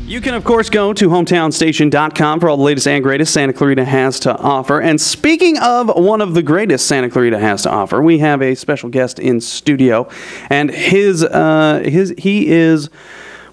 You can, of course, go to hometownstation.com for all the latest and greatest Santa Clarita has to offer. And speaking of one of the greatest Santa Clarita has to offer, we have a special guest in studio. And we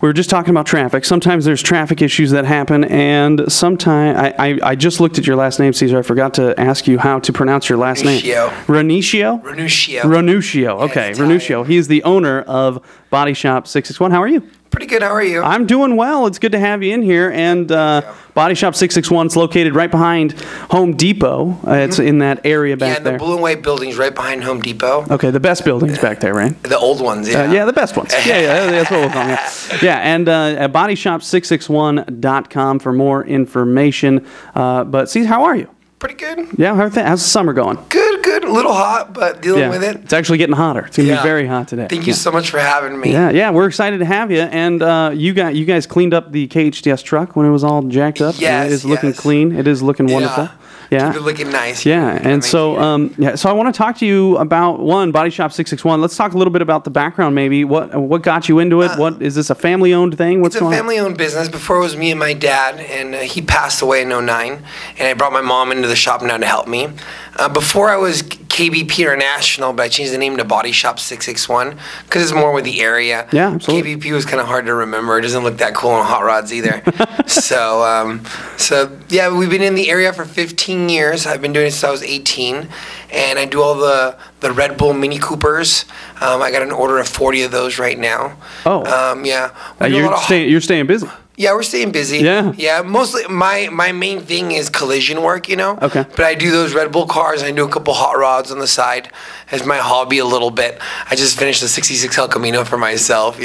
were just talking about traffic. Sometimes there's traffic issues that happen, and sometimes I just looked at your last name, Cesar. I forgot to ask you how to pronounce your last name. Ranischio? Ranuschio. Ranuschio. Okay, Ranuschio. He is the owner of Body Shop 661. How are you? Pretty good. How are you? I'm doing well. It's good to have you in here. And Body Shop 661 is located right behind Home Depot. It's in that area back there. Yeah, the blue and white building's right behind Home Depot. Okay, the best buildings back there, right? The old ones, yeah. Yeah, the best ones. Yeah, that's what we'll call them. Yeah, and at bodyshop661.com for more information. But, see, how are you? Pretty good. Yeah, how's the summer going? Good. A little hot, but dealing with it. It's actually getting hotter. It's going to be very hot today. Thank you so much for having me. Yeah, we're excited to have you. And you guys cleaned up the KHTS truck when it was all jacked up. Yes, it is looking clean. It is looking wonderful. Yeah. It's looking nice. Yeah, and so so I want to talk to you about Body Shop 661. Let's talk a little bit about the background, maybe. What got you into it? What is this, a family-owned thing? What's going on? It's a family-owned business. Before it was me and my dad, and he passed away in 2009, and I brought my mom into the shop now to help me. Before I was KBP International, but I changed the name to Body Shop 661 because it's more with the area. Yeah, absolutely. KBP was kind of hard to remember. It doesn't look that cool on hot rods either. So yeah, we've been in the area for 15 years. I've been doing it since I was 18, and I do all the Red Bull Mini Coopers. I got an order of 40 of those right now. Oh. Yeah. You're staying busy. Yeah, we're staying busy. Yeah, mostly my main thing is collision work, Okay. But I do those Red Bull cars, and I do a couple hot rods on the side as my hobby a little bit. I just finished the 66 El Camino for myself,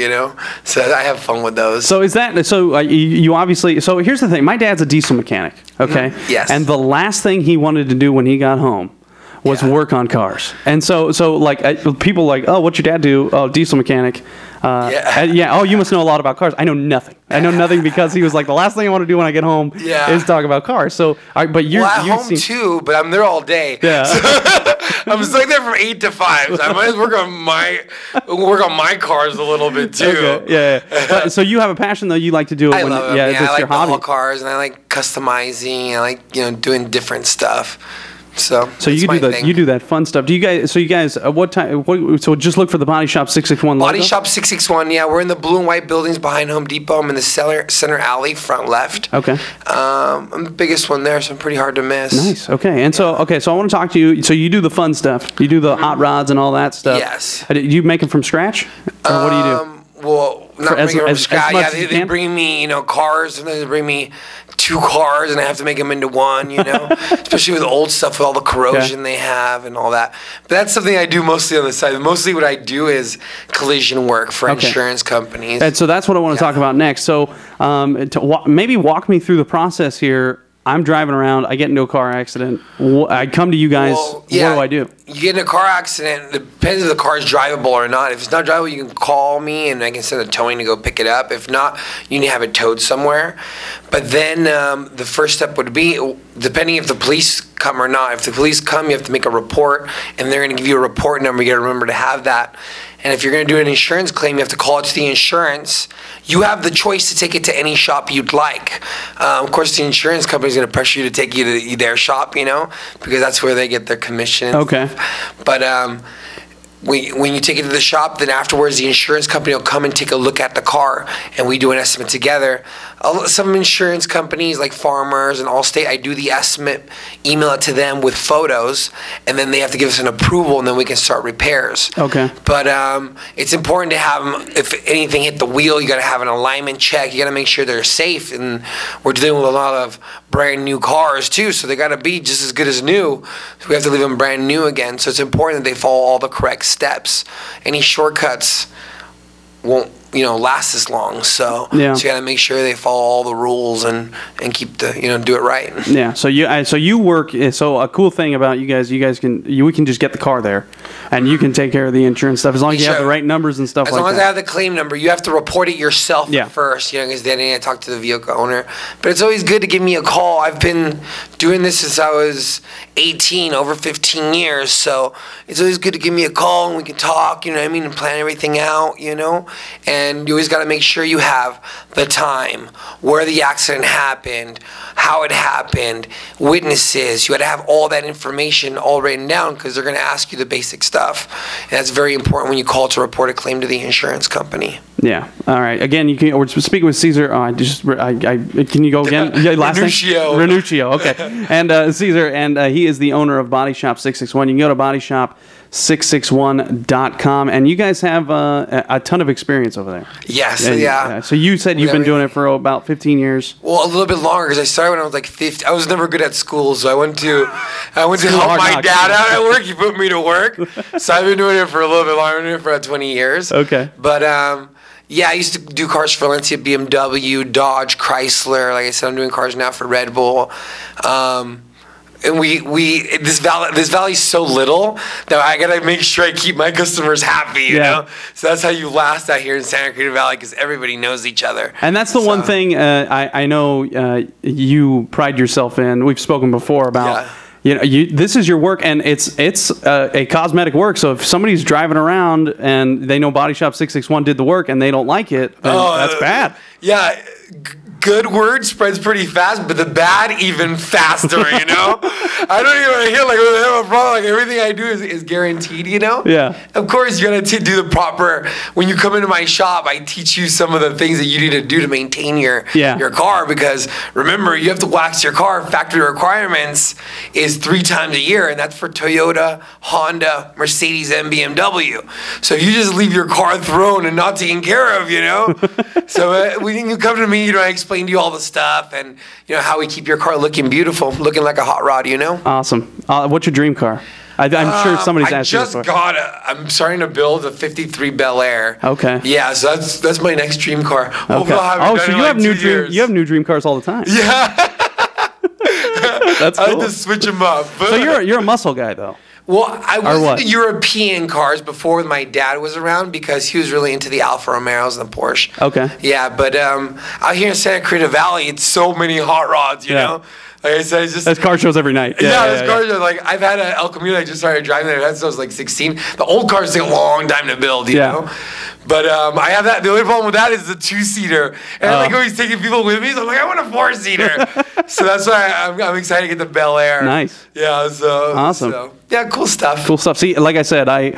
So I have fun with those. So you obviously, so here's the thing. My dad's a diesel mechanic, okay? Yes. And the last thing he wanted to do when he got home was work on cars. And so people like, oh, what's your dad do? Oh, diesel mechanic. Oh, you must know a lot about cars. I know nothing. I know nothing because he was like, the last thing I want to do when I get home is talk about cars. So, but you're at home too, but I'm there all day. Yeah. So I'm stuck there from 8 to 5. So I might as well work on my cars a little bit too. Okay. Yeah. So you have a passion though. You like to do it. I love it. I like your hobby. All cars, and I like customizing. I like doing different stuff. So you do that fun stuff. Do you guys? So you guys, what time? So just look for the Body Shop 661 logo. Body Shop 661. Yeah, we're in the blue and white buildings behind Home Depot. I'm in the center alley, front left. Okay. I'm the biggest one there, so I'm pretty hard to miss. Nice. Okay. And so I want to talk to you. So you do the fun stuff. You do the hot rods and all that stuff. Yes. Do you make them from scratch? Or what do you do? Well, not making them from scratch. Yeah, they bring me, cars, and they bring me 2 cars, and I have to make them into one, especially with old stuff with all the corrosion they have and all that. But that's something I do mostly on the side. Mostly what I do is collision work for insurance companies. And so that's what I want to talk about next. So maybe walk me through the process here. I'm driving around. I get into a car accident. I come to you guys. What do I do? You get in a car accident. It depends if the car is drivable or not. If it's not drivable, you can call me and I can send a towing to go pick it up. If not, you need to have it towed somewhere. But then the first step would be, depending if the police come or not. If the police come, you have to make a report, and they're going to give you a report number. You got to remember to have that. And if you're going to do an insurance claim, you have to call it to the insurance. You have the choice to take it to any shop you'd like. Of course, the insurance company is going to pressure you to take you to their shop, because that's where they get their commission. Okay. But when you take it to the shop, then afterwards the insurance company will come and take a look at the car, and we do an estimate together. Some insurance companies like Farmers and Allstate, I do the estimate, email it to them with photos, and then they have to give us an approval, and then we can start repairs. Okay. But it's important to have them, if anything hit the wheel, you got to have an alignment check. You got to make sure they're safe, and we're dealing with a lot of brand new cars too, so they got to be just as good as new. So we have to leave them brand new again. So it's important that they follow all the correct steps. Any shortcuts won't last as long, so you got to make sure they follow all the rules and keep the do it right. Yeah. So you work. So a cool thing about you guys can just get the car there. and you can take care of the insurance stuff as long as you have the right numbers and stuff like that. As long as I have the claim number, you have to report it yourself first, because then I talk to the vehicle owner. But it's always good to give me a call. I've been doing this since I was 18, over 15 years, so it's always good to give me a call and we can talk, and plan everything out, and you always got to make sure you have the time, where the accident happened, how it happened, witnesses. You got to have all that information all written down because they're going to ask you the basic stuff, and that's very important when you call to report a claim to the insurance company. Yeah. All right. Again, we're speaking with Cesar. Can you go again? Yeah, last Ranuschio. name? Ranuschio. Okay. And Cesar, and he is the owner of Body Shop 661. You can go to bodyshop661.com, and you guys have a ton of experience over there. Yes. So you said you've been doing it for about 15 years. Well, a little bit longer because I started when I was like 50. I was never good at school, so I went to help my dad out at work. He put me to work, so I've been doing it for a little bit longer. I've been doing it for about 20 years. Okay. But yeah, I used to do cars for Valencia, BMW, Dodge, Chrysler. Like I said, I'm doing cars now for Red Bull. And this valley's so little that I gotta make sure I keep my customers happy, you know? So that's how you last out here in Santa Clarita Valley, because everybody knows each other. And that's the one thing I know you pride yourself in. We've spoken before about. Yeah. This is your work, and it's a cosmetic work. So if somebody's driving around and they know Body Shop 661 did the work and they don't like it, then that's bad. Yeah. Good word spreads pretty fast, but the bad even faster, I don't even hear like I have a problem. Like everything I do is guaranteed, Yeah. Of course, you gotta do the proper. When you come into my shop, I teach you some of the things that you need to do to maintain your car. Because remember, you have to wax your car. Factory requirements is 3 times a year, and that's for Toyota, Honda, Mercedes, and BMW. So you just leave your car thrown and not taken care of, So when you come to me, I explain to you all the stuff and how we keep your car looking beautiful, looking like a hot rod. Awesome. What's your dream car? I'm sure somebody's asked you before. I'm starting to build a ¡53 Bel Air. Okay. Yeah, so that's my next dream car. Okay. So you have new dream cars all the time. Yeah. That's cool. I had to switch them up. So you're a muscle guy though. Well, I was into European cars before when my dad was around because he was really into the Alfa Romeos and the Porsche. Okay. Yeah, but out here in Santa Clarita Valley, it's so many hot rods, you know? Like I said, it's just... There's car shows every night. There's car shows. Like, I've had an El Camino I just started driving that since I was like 16. The old cars take a long time to build, you know? But I have that. The only problem with that is the 2-seater. And I like always taking people with me, so I'm like, I want a 4-seater. So that's why I'm excited to get the Bel Air. Nice. Yeah, so... Awesome. So, yeah, cool stuff. Cool stuff. See, like I said, I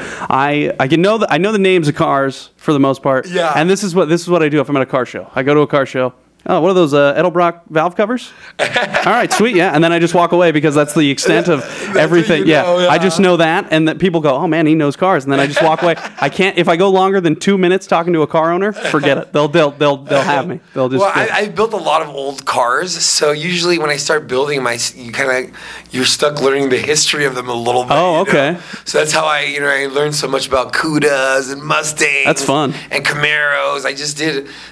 know the names of cars for the most part. Yeah. And this is what I do if I'm at a car show. I go to a car show. Oh, what are those Edelbrock valve covers? All right, sweet, yeah. And then I just walk away because that's the extent of everything. I just know that, and that people go, oh man, he knows cars, and then I just walk away. I can't if I go longer than 2 minutes talking to a car owner, forget it. They'll have me. They'll just. Well, I've built a lot of old cars, so usually when I start building them, you're stuck learning the history of them a little bit. Oh, okay. So that's how I learned so much about Cudas and Mustangs. That's fun. And Camaros.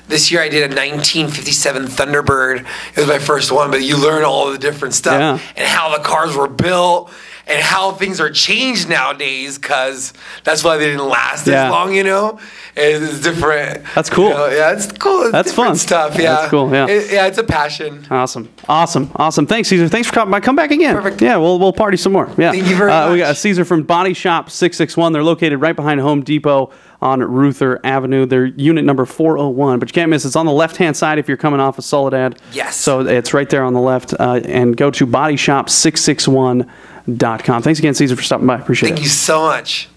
This year I did a 1957 Thunderbird. It was my first one, but you learn all the different stuff and how the cars were built and how things are changed nowadays, because that's why they didn't last as long, It's different. That's cool. It's cool. That's fun stuff. Yeah. That's cool. Yeah. It's a passion. Awesome. Thanks, Cesar. Thanks for coming by. Come back again. Perfect. Yeah, we'll party some more. Yeah. Thank you very much. We got Cesar from Body Shop 661. They're located right behind Home Depot on Ruether Avenue. They're unit number 401, but you can't miss it. It's on the left-hand side if you're coming off of Soledad. Yes. So it's right there on the left. And go to bodyshop661.com. Thanks again, Cesar, for stopping by. Appreciate it. Thank you so much.